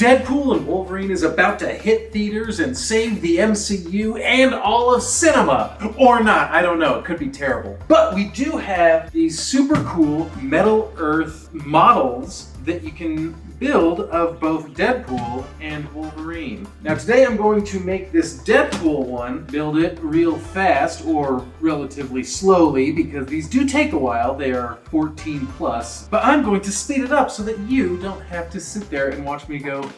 Deadpool and Wolverine is about to hit theaters and save the MCU and all of cinema. Or not, I don't know, it could be terrible. But we do have these super cool Metal Earth models that you can build of both Deadpool and Wolverine. Now today I'm going to make this Deadpool one, build it real fast or relatively slowly because these do take a while, they are 14 plus, but I'm going to speed it up so that you don't have to sit there and watch me go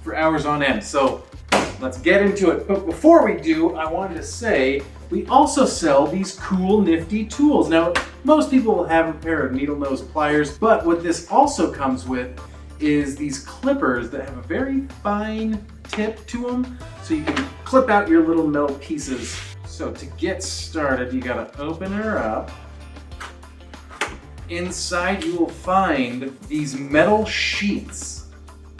for hours on end. So let's get into it. But before we do, I wanted to say we also sell these cool, nifty tools. Now, most people will have a pair of needle nose pliers, but what this also comes with is these clippers that have a very fine tip to them, so you can clip out your little metal pieces. So to get started, you gotta open her up. Inside you will find these metal sheets.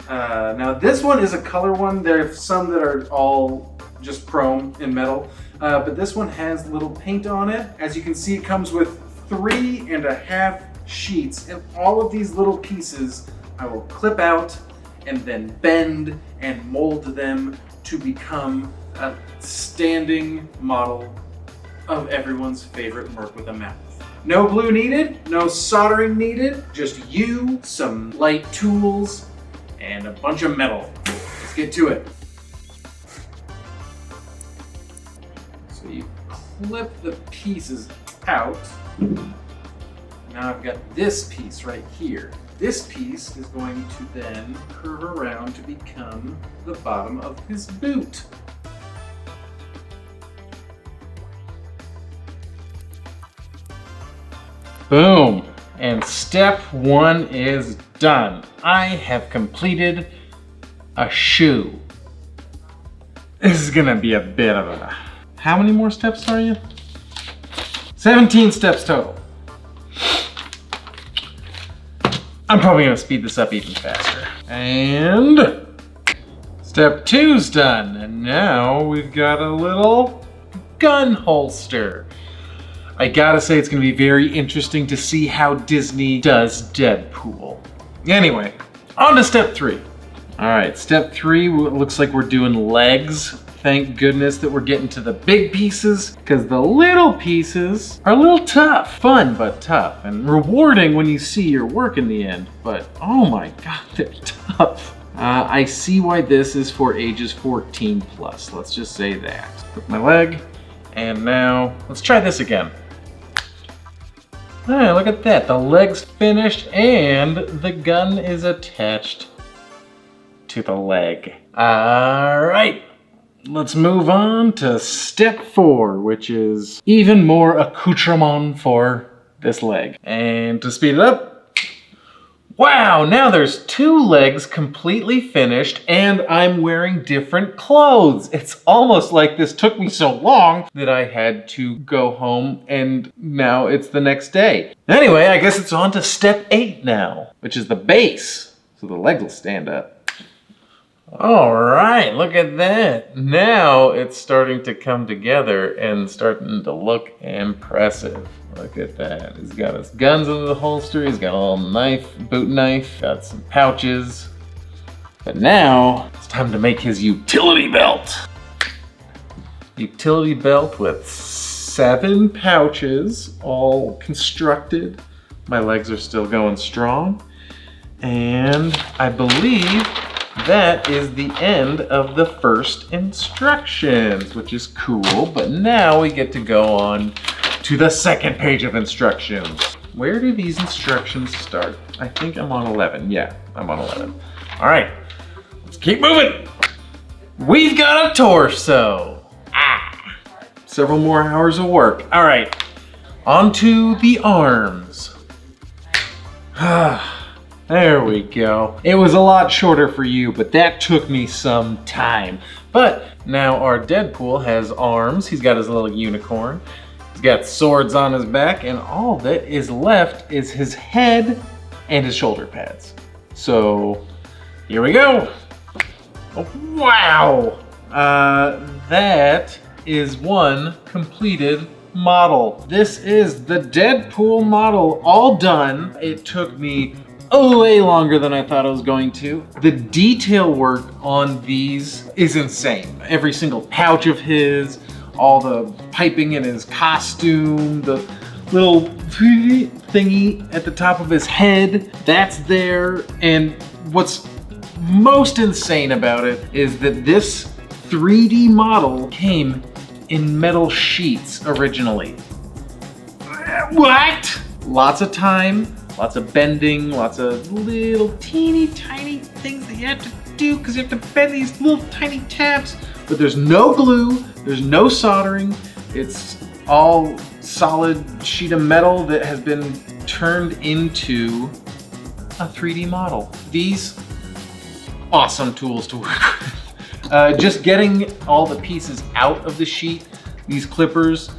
Now this one is a color one. There are some that are all just chrome and metal, but this one has little paint on it. As you can see, it comes with 3.5 sheets, and all of these little pieces I will clip out and then bend and mold them to become a standing model of everyone's favorite Merc with a mouth. No glue needed, no soldering needed, just you, some light tools, and a bunch of metal. Let's get to it. So you clip the pieces out. Now I've got this piece right here. This piece is going to then curve around to become the bottom of his boot. Boom! And step one is done. I have completed a shoe. This is gonna be a bit of a... How many more steps are you? 17 steps total. I'm probably gonna speed this up even faster. And step 2's done. And now we've got a little gun holster. I gotta say it's gonna be very interesting to see how Disney does Deadpool. Anyway, on to step 3. All right, step 3, looks like we're doing legs. Thank goodness that we're getting to the big pieces, because the little pieces are a little tough. Fun, but tough, and rewarding when you see your work in the end. But oh my God, they're tough. I see why this is for ages 14 plus. Let's just say that. Put my leg, and now let's try this again. Ah, look at that, the leg's finished and the gun is attached to the leg. All right, let's move on to step 4, which is even more accoutrement for this leg. And to speed it up, wow, now there's 2 legs completely finished and I'm wearing different clothes. It's almost like this took me so long that I had to go home and now it's the next day. Anyway, I guess it's on to step 8 now, which is the base. So the legs will stand up. All right, look at that. Now it's starting to come together and starting to look impressive. Look at that. He's got his guns in the holster. He's got a little knife, boot knife, got some pouches. But now it's time to make his utility belt. Utility belt with 7 pouches, all constructed. My legs are still going strong. And I believe that is the end of the first instructions, which is cool. But now we get to go on to the second page of instructions. Where do these instructions start? I think I'm on 11. Yeah, I'm on 11. All right, let's keep moving. We've got a torso. Several more hours of work. All right, on to the arms. There we go. It was a lot shorter for you, but that took me some time. But now our Deadpool has arms. He's got his little unicorn. He's got swords on his back, and all that is left is his head and his shoulder pads. So here we go. Oh, wow. That is one completed model. This is the Deadpool model all done. It took me way longer than I thought it was going to. The detail work on these is insane. Every single pouch of his, all the piping in his costume, the little thingy at the top of his head, that's there. And what's most insane about it is that this 3D model came in metal sheets originally. What? Lots of time, lots of bending, lots of little teeny tiny things that you have to do because you have to bend these little tiny tabs. But there's no glue, there's no soldering. It's all solid sheet of metal that has been turned into a 3D model. These awesome tools to work with. Just getting all the pieces out of the sheet, these clippers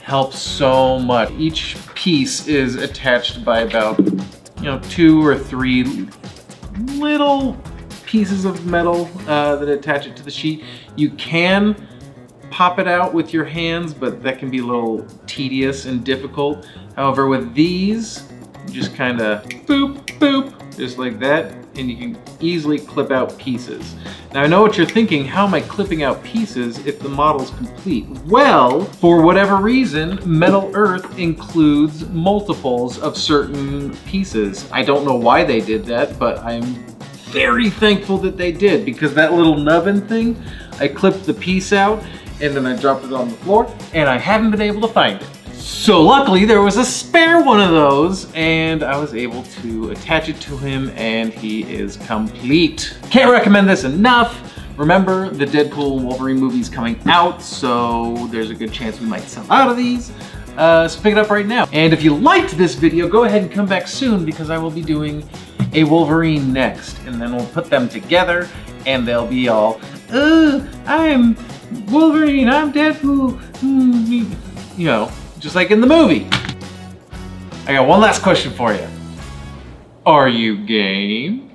help so much. Each piece is attached by about 2 or 3 little pieces of metal that attach it to the sheet. You can pop it out with your hands, but that can be a little tedious and difficult. However, with these, you just kind of boop, boop, just like that, and you can easily clip out pieces. Now I know what you're thinking, how am I clipping out pieces if the model's complete? Well, for whatever reason, Metal Earth includes multiples of certain pieces. I don't know why they did that, but I'm very thankful that they did, because that little nubbin thing, I clipped the piece out and then I dropped it on the floor and I haven't been able to find it. So luckily there was a spare one of those and I was able to attach it to him and he is complete. Can't recommend this enough. Remember, the Deadpool Wolverine movie's coming out, so there's a good chance we might sell out of these. So pick it up right now. And if you liked this video, go ahead and come back soon because I will be doing a Wolverine next, and then we'll put them together and they'll be all, I'm Wolverine, I'm Deadpool, just like in the movie. I got one last question for you. Are you game?